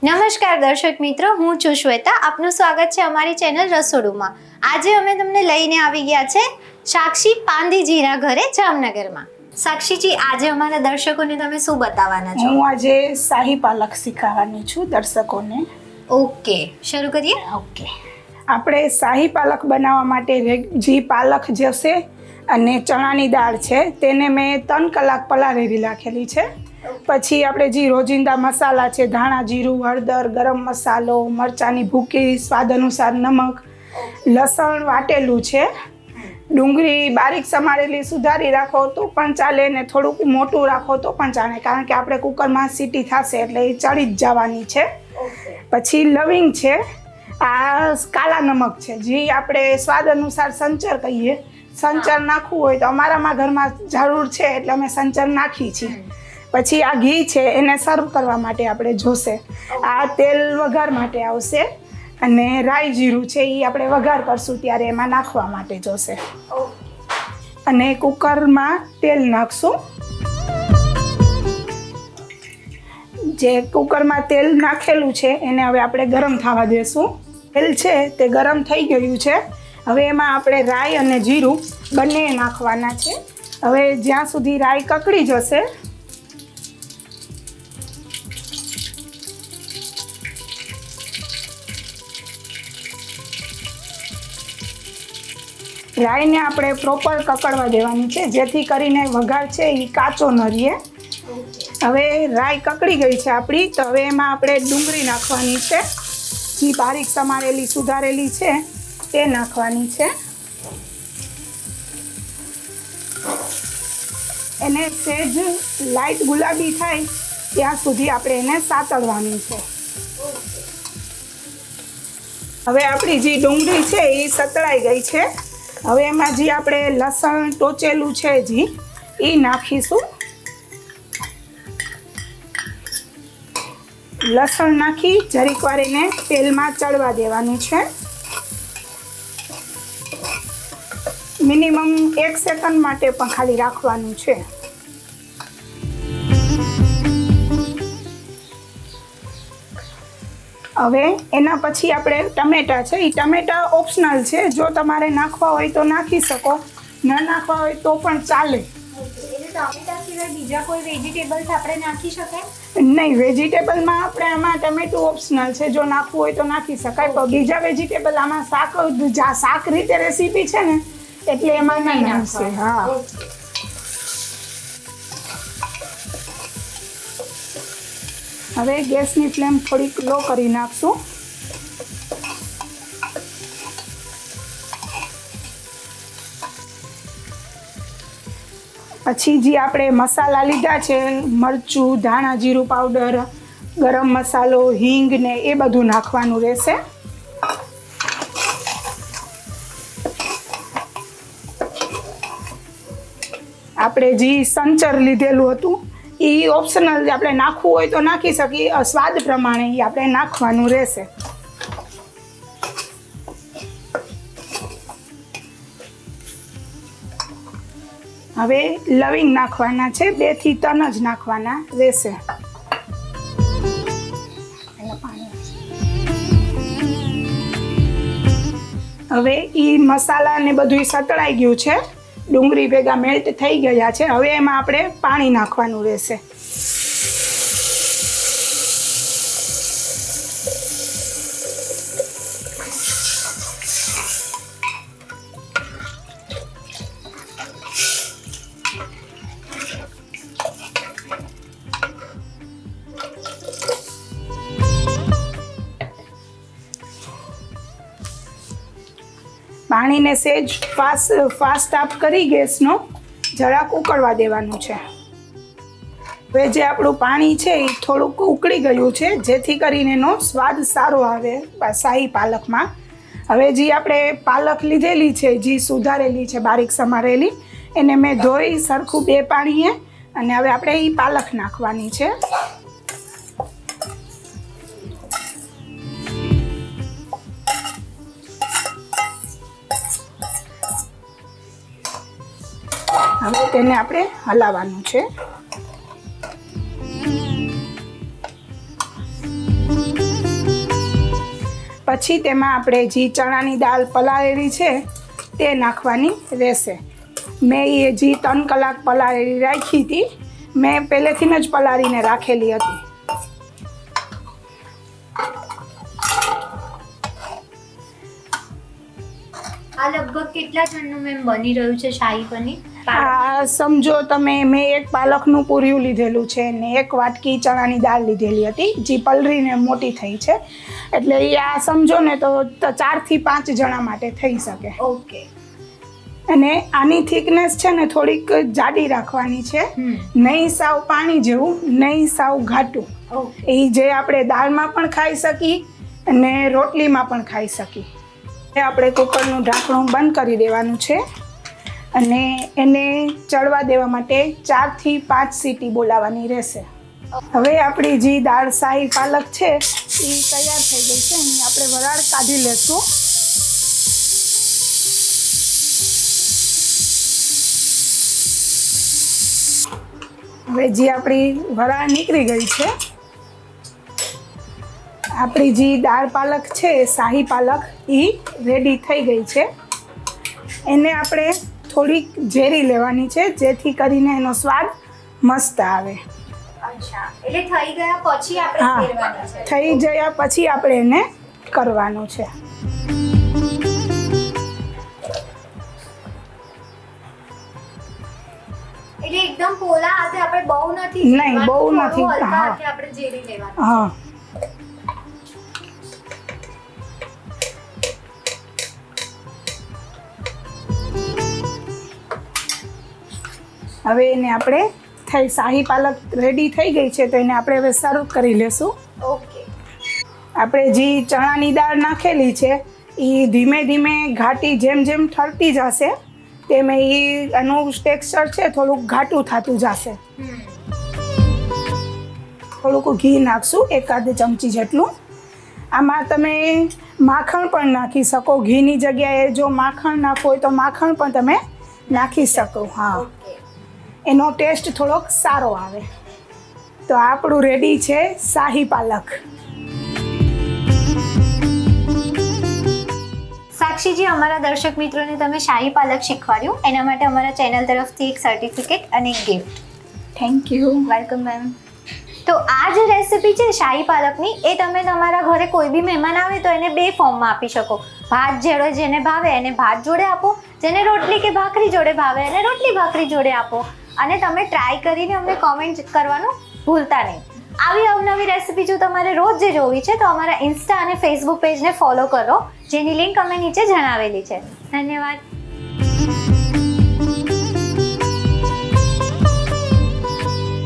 નમસ્કાર દર્શક મિત્રો, હું છું શ્વેતા. આપનું સ્વાગત છે અમારી ચેનલ રસોડુમાં. આજે અમે તમને લઈને આવી ગયા છે સાક્ષી પાંધીજીના ઘરે જામનગરમાં. સાક્ષીજી, આજે અમારા દર્શકોને તમે શું બતાવવાના છો? હું આજે શાહી પાલક શીખવવાની છું દર્શકોને. ઓકે, શરૂ કરીએ. ઓકે, આપણે શાહી પાલક બનાવવા માટે જે પાલક જશે અને ચણાની દાળ છે તેને મેં 3 કલાક પલાળેલી રાખેલી છે. પછી આપણે જે રોજિંદા મસાલા છે, ધાણા, જીરું, હળદર, ગરમ મસાલો, મરચાંની ભૂકી, સ્વાદ અનુસાર નમક, લસણ વાટેલું છે, ડુંગળી બારીક સમારેલી સુધારી રાખો તો પણ ચાલે ને થોડુંક મોટું રાખો તો પણ ચાલે, કારણ કે આપણે કુકરમાં સીટી થશે એટલે એ ચડી જ જવાની છે. પછી લવિંગ છે, આ કાલા નમક છે, જે આપણે સ્વાદ અનુસાર સંચર કહીએ. સંચર નાખવું હોય તો અમારામાં ઘરમાં જરૂર છે એટલે અમે સંચર નાખી છીએ. પછી આ ઘી છે એને સર્વ કરવા માટે આપણે જોશે. આ તેલ વઘાર માટે આવશે અને રાઈ જીરું છે એ આપણે વઘાર કરશું ત્યારે એમાં નાખવા માટે જોશે. અને કુકરમાં તેલ નાખશું. જે કુકરમાં તેલ નાખેલું છે એને હવે આપણે ગરમ થવા દેશું. તેલ છે તે ગરમ થઈ ગયું છે. હવે એમાં આપણે રાઈ અને જીરું બંને નાખવાના છે. હવે જ્યાં સુધી રાઈ કકડી જશે રાઈને આપણે પ્રોપર કકડવા દેવાની છે, જેથી કરીને વઘાર છે એ કાચો ન રહે. હવે રાઈ કકડી ગઈ છે આપણી, તો હવે એમાં આપણે ડુંગળી નાખવાની છે, જે બારીક સમારેલી સુધારેલી છે તે નાખવાની છે. એને સહેજ લાઈટ ગુલાબી થાય ત્યાં સુધી આપણે એને સાતળવાની છે. હવે આપણી જે ડુંગળી છે એ સતળાઈ ગઈ છે. હવે એમાં જે આપણે લસણ ટોચેલું છે એ નાખીશું. લસણ નાખી જરીક વાર એને તેલમાં ચડવા દેવાનું છે. મિનિમમ 1 સેકન્ડ માટે પણ ખાલી રાખવાનું છે. હવે એના પછી આપણે ટમેટા છે, એ ટમેટા ઓપ્શનલ છે. જો તમારે નાખવા હોય તો નાખી શકો, ન નાખવા હોય તો પણ ચાલે. ટમેટા સિવાય બીજા કોઈ વેજીટેબલ્સ આપણે નાખી શકાય? નહીં, વેજીટેબલમાં આપણે આમાં ટમેટું ઓપ્શનલ છે. જો નાખવું હોય તો નાખી શકાય, પણ બીજા વેજીટેબલ આમાં શાક રીતે રેસીપી છે ને એટલે એમાં નહીં નાખશે. હા, હવે ગેસની ફ્લેમ થોડીક લો કરી નાખશું. પછી જે આપણે મસાલા લીધા છે, મરચું, ધાણા જીરું પાવડર, ગરમ મસાલો, હિંગ ને એ બધું નાખવાનું રહેશે. આપણે જે સંચર લીધેલું હતું એ ઓપ્શનલ, આપણે નાખવું હોય તો નાખી શકીએ, સ્વાદ પ્રમાણે એ આપણે નાખવાનું રહેશે. હવે લવિંગ નાખવાના છે, 2 થી 3 જ નાખવાના રહેશે. હવે એ મસાલા ને બધું સતળાઈ ગયું છે, ડુંગળી ભેગા મેલ્ટ થઈ ગયા છે. હવે એમાં આપણે પાણી નાખવાનું રહેશે. પાણીને સહેજ ફાસ્ટ આપ કરી ગેસનો જરાક ઉકળવા દેવાનું છે. હવે જે આપણું પાણી છે એ થોડુંક ઉકળી ગયું છે, જેથી કરીને એનો સ્વાદ સારો આવે શાહી પાલકમાં. હવે જે આપણે પાલક લીધેલી છે, જે સુધારેલી છે બારીક સમારેલી, એને મેં ધોઈ સરખું 2 પાણીએ અને હવે આપણે એ પાલક નાખવાની છે. હવે તેને આપણે હલાવવાનું છે. પછી તેમાં આપણે જે ચણાની દાળ પલાળેલી છે તે નાખવાની રહેશે. મેં એ જે 3 કલાક પલાળેલી રાખી હતી, મેં પહેલેથી જ પલાળીને રાખેલી હતી. આ લગભગ કેટલા જણનું મેમ બની રહ્યું છે શાહી પનીર? આ સમજો તમે, મેં એક પાલકનું પૂર્યું લીધેલું છે ને 1 વાટકી ચણાની દાળ લીધેલી હતી, જે પલળીને મોટી થઈ છે. એટલે એ આ સમજો ને તો 4 થી 5 જણા માટે થઈ શકે. ઓકે. અને આની થિકનેસ છે ને થોડીક જાડી રાખવાની છે, નહીં સાવ પાણી જેવું, નહીં સાવ ઘાટું. એ જે આપણે દાળમાં પણ ખાઈ શકીએ અને રોટલીમાં પણ ખાઈ શકીએ. આપણે કુકરનું ઢાંકણું બંધ કરી દેવાનું છે અને એને ચડવા દેવા માટે 4 થી 5 સીટી બોલાવવાની રહેશે. હવે આપણી જે દાળ શાહી પાલક છે એ તૈયાર થઈ ગઈ છે. એની આપણે વરાળ કાઢી લેશું. હવે જે આપણી વરાળ નીકળી ગઈ છે, આપણી જે દાળ પાલક છે શાહી પાલક એ રેડી થઈ ગઈ છે. એને આપણે થોડીક ઝેરી લેવાની છે, જેથી કરીને એનો સ્વાદ મસ્ત આવે. અચ્છા, એટલે થઈ ગયા પછી આપણે ફેરવાની છે. થઈ ગયા પછી આપણે એને કરવાનું છે. એટલે એકદમ પોલા હાથે આપણે બહુ નથી, નહીં બહુ નથી. હલકા હા હાથે આપણે ઝેરી લેવાનું. હા. હવે એને આપણે શાહી પાલક રેડી થઈ ગઈ છે, તો એને આપણે હવે સર્વ કરી લેશું. ઓકે. આપણે જે ચણાની દાળ નાખેલી છે એ ધીમે ધીમે ઘાટી જેમ જેમ ઠરતી જશે તેમ એનું ટેક્સચર છે થોડુંક ઘાટું થતું જશે. થોડુંક ઘી નાખશું, 1 ચમચી જેટલું. આમાં તમે માખણ પણ નાખી શકો. ઘીની જગ્યાએ જો માખણ નાખવું હોય તો માખણ પણ તમે નાખી શકો. હા, એનો ટેસ્ટ થોડોક સારો આવે. તો આપણું રેડી છે શાહી પાલક. સાક્ષીજી, અમારા દર્શક મિત્રોને તમે શાહી પાલક શીખવાડ્યું, એના માટે અમારા ચેનલ તરફથી એક સર્ટિફિકેટ અને એક gift. Thank you. Welcome ma'am. તો આ જે રેસિપી છે શાહી પાલકની, એ તમે તમારા ઘરે કોઈ બી મહેમાન આવે તો એને 2 ફોર્મમાં આપી શકો. ભાત જોડે જેને ભાવે એને ભાત જોડે આપો, જેને રોટલી કે ભાખરી જોડે ભાવે એને રોટલી ભાખરી જોડે આપો. અને તમે ટ્રાય કરીને અમને કોમેન્ટ કરવાનું ભૂલતા નહીં. આવી અવનવી રેસિપી જો તમારે રોજ જે જોવી છે તો અમારા ઇન્સ્ટા અને ફેસબુક પેજને ફોલો કરો, જેની લિંક અમે નીચે જણાવેલી છે. ધન્યવાદ.